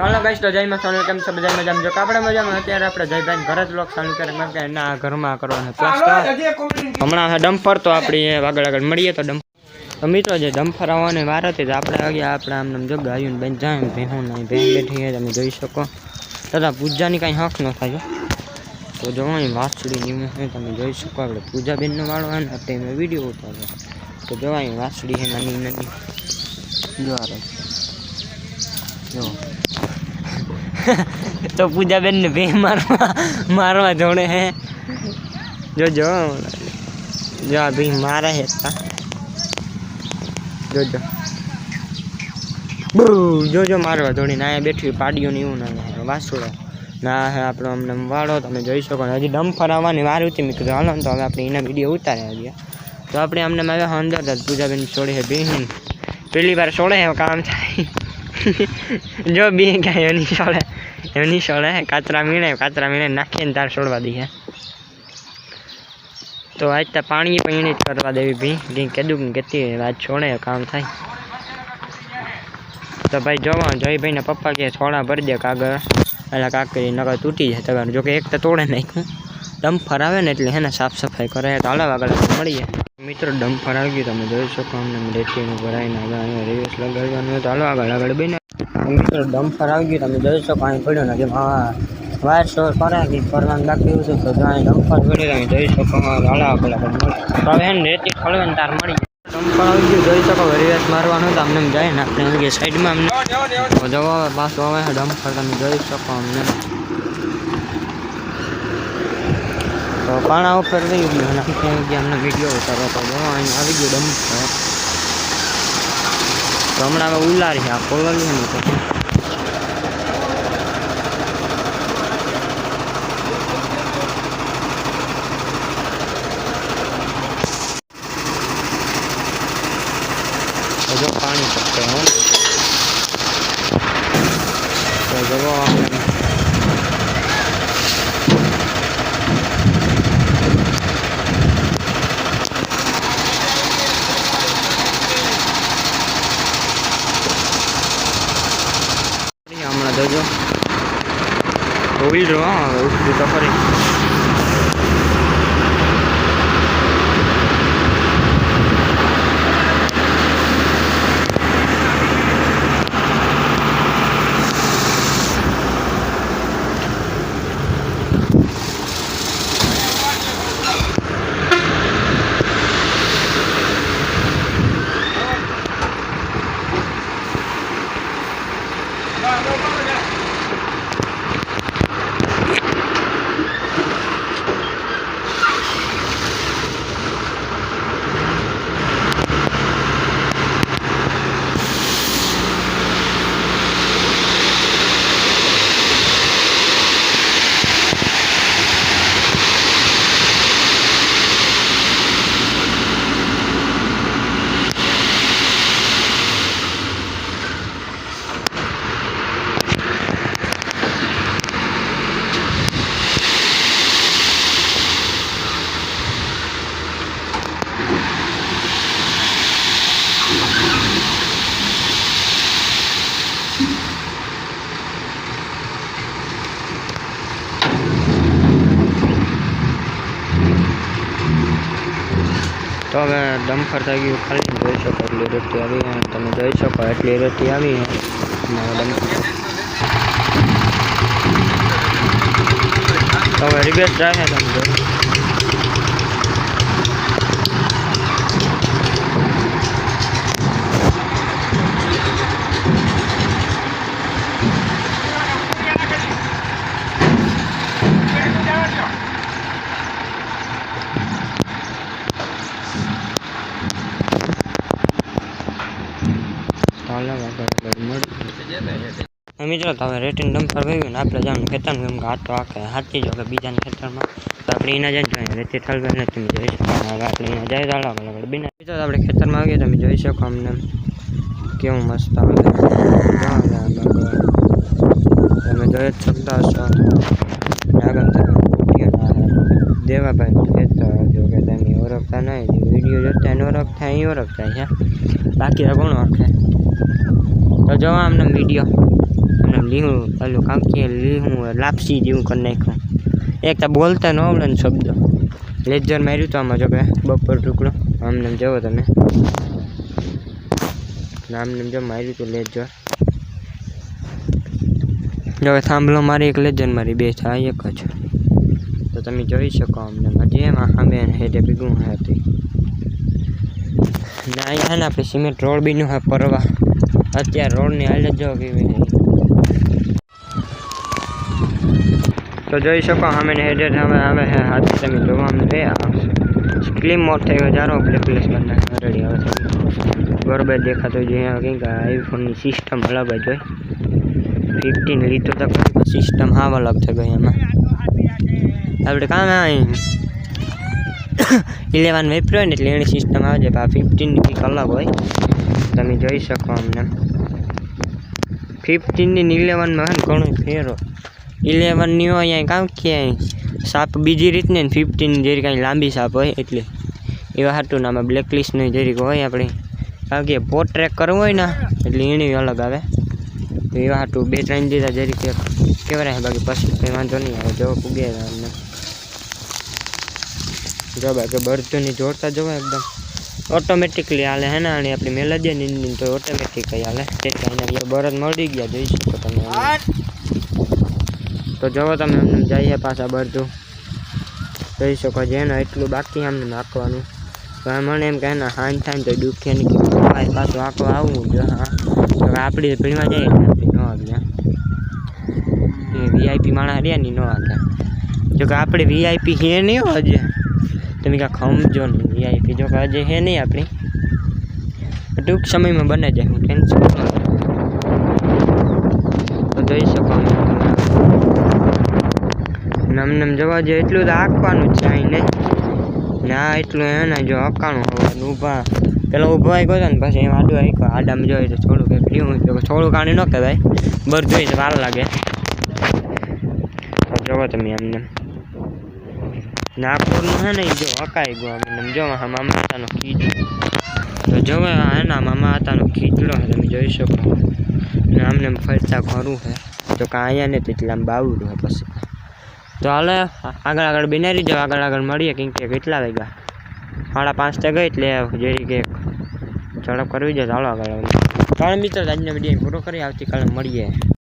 ચાલો ગાઈસ તો જય માં સોનલ કેમ છે બધા મજામાં જો આપણે મજામાં અત્યારે આપણે જયભાઈ ઘર જ લોક ચાલુ કરે કેમ કે ના ઘરમાં કરવાનો પ્લાસ્ટર હમણાં ડમ્પર તો આપણી આગળ મળીએ તો તો મિત્રો જે ડમ્પર આવવાની વાર હતી તો આપણે આવ્યા આપણે આમને જો ગાયું બેન જાય ભેહું નહીં બેન બેઠી તમે જોઈ શકો તથા પૂજાની કાંઈ હક ન થાય તો જો અહીં વાસળી નીવું છે તમે જોઈ શકો આપણે પૂજાબેનનો વાળો હોય ને તે મેં વિડીયો ઉતાર્યો તો જો અહીં વાસળી છે નાની નાની જો આ જો તો પૂજાબેન ને ભે મારવા જોડે હે જો જો આ ભાઈ મારે હે જો જો મારવા જોડીને અહીંયા બેઠી પાડીઓ ને એવું ના વાસુડો ના હે આપણો અમને વાળો તમે જોઈ શકો હજી ડમ્પર આવવાની વાર હતી મેં કીધું હાલો તો હવે આપણે એના વિડીયો ઉતાર્યા ગયા તો આપણે અમને આવ્યા અંદર પૂજાબેન છોડે છે બેન પહેલી વાર છોડે હે કામ થાય જો બે કાંઈ એની છોડે કાચરા મીણે નાખીને તાર છોડવા દઈએ તો આજ તો પાણી પણ જ કરવા દેવી ભાઈ કીધું કે કેતી આજ છોડે કામ થાય તો ભાઈ જોવા જયભાઈ ને પપ્પા કે છોડા ભરી દે કાગળ એટલે કાકરી નકર તૂટી જાય તમારે જોકે એક તો તોડે નાખ્યું ડમ્પર આવે ને એટલે હેને સાફ સફાઈ કરે તો હાલો આગળ મળીએ મિત્રો ડમ્પર આવી ગયું તમે જોઈ શકો અમને રેતીનું ભરાઈને હવે અહીંયા રિવેસ લગાડવાનું તો હાલો આગળ બેને મિત્રો ડમ્પર આવી ગયું તમે જોઈ શકો અહીં પડ્યો ને જેમ વાયર સ્ટોર કરવાનું બાકી એવું છે તો અહીં ડમ્પર પડ્યું તમે જોઈ શકો હાલો આગળ તો હવે એને રેતી ખોલવાની તાર મળી ડમ્પર આવી ગયું જોઈ શકો રિવેસ મારવાનું તો અમને જાય ને આપણે સાઈડમાં અમને જવા પાછું આવે છે ડમ્પર તમે જોઈ શકો અમને તો પાણા ઉપર રહી ગયું અમને વિડીયો ઉતારો તો અહીં આવી ગયો ડમ્પર તો હમણાં હવે ઉલારી આ ખોલવાની ને તો જો પાણી પડશે તો જવો હમણાં જોજો ઉડી રહ્યો ઉઠતું તો ખરી તો હવે ડમ્પર થઈ ગયું ખાલી જોઈ શકો એટલી રેતી આવી તમે જોઈ શકો એટલી રેતી આવી તો હવે રિવેસ જાય તમે જોઈ મિત્રો તો હવે રેટીન ડમ્પર વહ્યું ને આપણે જવાનું ખેતરમાં એમ હાથ તો આખે હાથી જો કે બીજાના ખેતરમાં તો આપણે એના જાય જોઈએ રેતી ઠલવે ને તમે જોઈ શકો હવે આપણે એના જાય તો અલગ અલગ બીના મિત્રો આપણે ખેતરમાં આવીએ તમે જોઈ શકો અમને કેવું મસ્ત આવે તમે જોઈ જ શકતા હશો આગળ દેવાભાઈ ખેતર જો કે તમે ઓળખતા નહીં વિડીયો જોતા એને ઓળખતા અહીં ઓળખતા છે બાકી કોણ ઓળખે તો જોવા અમને વિડીયો અને લીહું પેલું કાંકી લીહું લાપસી જેવું કરી નાખ્યું. એક તો બોલતા ન આવડે ને શબ્દ. લેજર માર્યું તો આમાં જો કે બપોર ટુકડો આમને જવો તમે આમને જો માર્યું તો લેજર. જો થાંભલો મારી એક લેજર મારી બે થાય એક જ. તો તમે જોઈ શકો અમને હજી એમાં સામે હેડે ભીગું હતી ને અહીંયા ને આપણે સિમેન્ટ રોડ બીનું હા પરવા અત્યારે રોડની હાલત જો કેવી. તો જોઈ શકો અમે હેડે હવે આવે હે હાથ તમે જોવા અમને રે સ્ક્રીન મોડ થઈ ગયો જારો પ્લેસ કરના રેડી આવે છે બરોબર દેખાતો જોઈએ કંઈક આઈફોનની સિસ્ટમ અલગ જ હોય. 15 લીધો તો સિસ્ટમ હાવ અલગ થઈ ગઈ એમાં આપણે કામ 11 વાપર્યો ને એટલે એની સિસ્ટમ આવે છે પણ 15 ની કંઈક અલગ હોય. તમે જોઈ શકો અમને 15 ની 11 માં ઘણો ફેર હોય. 11 ની હોય અહીંયા કામ ક્યાંય સાપ બીજી રીતને 15 ની જેરી કાંઈ લાંબી સાપ હોય એટલે એવા હાટું નામાં બ્લેકલિસ્ટની જેરી હોય આપણે કારણ કે પોટ ટ્રેક કરવું હોય ને એટલે એની અલગ આવે એવા હાટું 2-3 દીધા જેરી કેવરાય બાકી પછી કંઈ વાંધો નહીં આવે જો પૂગે અમને જો બાકી બળતુંની જોડતા જવા એકદમ ઓટોમેટિકલી હાલે હે ને અને આપણી મેલેડિયન ઇન્જિન તો ઓટોમેટિકલી હાલે તેથી અહીંયા બળદ મળી ગયા જોઈ શકો તમે. તો જવો તમે અમને જઈએ પાછા બળતું જોઈ શકો છે એનો એટલું બાકી અમને નાખવાનું તો મને એમ કહે ને હાન થાય ને તો દુખે નહીં પાછું આંકવા આવવું જો હા તો આપણી ભીડમાં જાય એટલે આપણી ન આવ્યા એ વીઆઈપી માણસ રહ્યા નહીં ન આવ્યા જો કે આપણે વીઆઈપી હે નહીં હજે તમે કાંઈ સમજો નહીં વીઆઈપી જો કે હજે હે નહીં આપણી ટૂંક સમયમાં બને જાય હું ટેન્શન તો જોઈ શકો નમ જવા જોઈએ એટલું તો આંકવાનું જ છે અહીં ને આ એટલું હે ને જો અકાણું હવે ઊભા પેલા ઊભો આવી ગયો ને પછી એમ આડું આવી ગયો આડામાં જોઈએ તો થોડું કંઈક લીધું તો થોડું કાણી ન કહેવાય બર જોઈએ તો વાર લાગે તો જોવો તમે એમને નાગપુરનું હે ને જો અકાઈ ગયો એમ જો મામા હતાનો ખીચડો તો જોવે હે ને મામા હતાનો ખીચડો તમે જોઈ શકો ને આમને ફરતા ઘરું છે તો કાં અહીંયા ને એટલે આમ બાવડું હોય પછી તો હાલે આગળ બનાવી જાઓ આગળ મળીએ કંઈક કેટલા વાગ્યા 5:30 ગઈ એટલે જેરી કે ઝડપ કરવી જોઈએ ચાલો આગળ. ત્રણ મિત્ર આજનો વિડીયો પૂરો કરી આવતીકાલે મળીએ.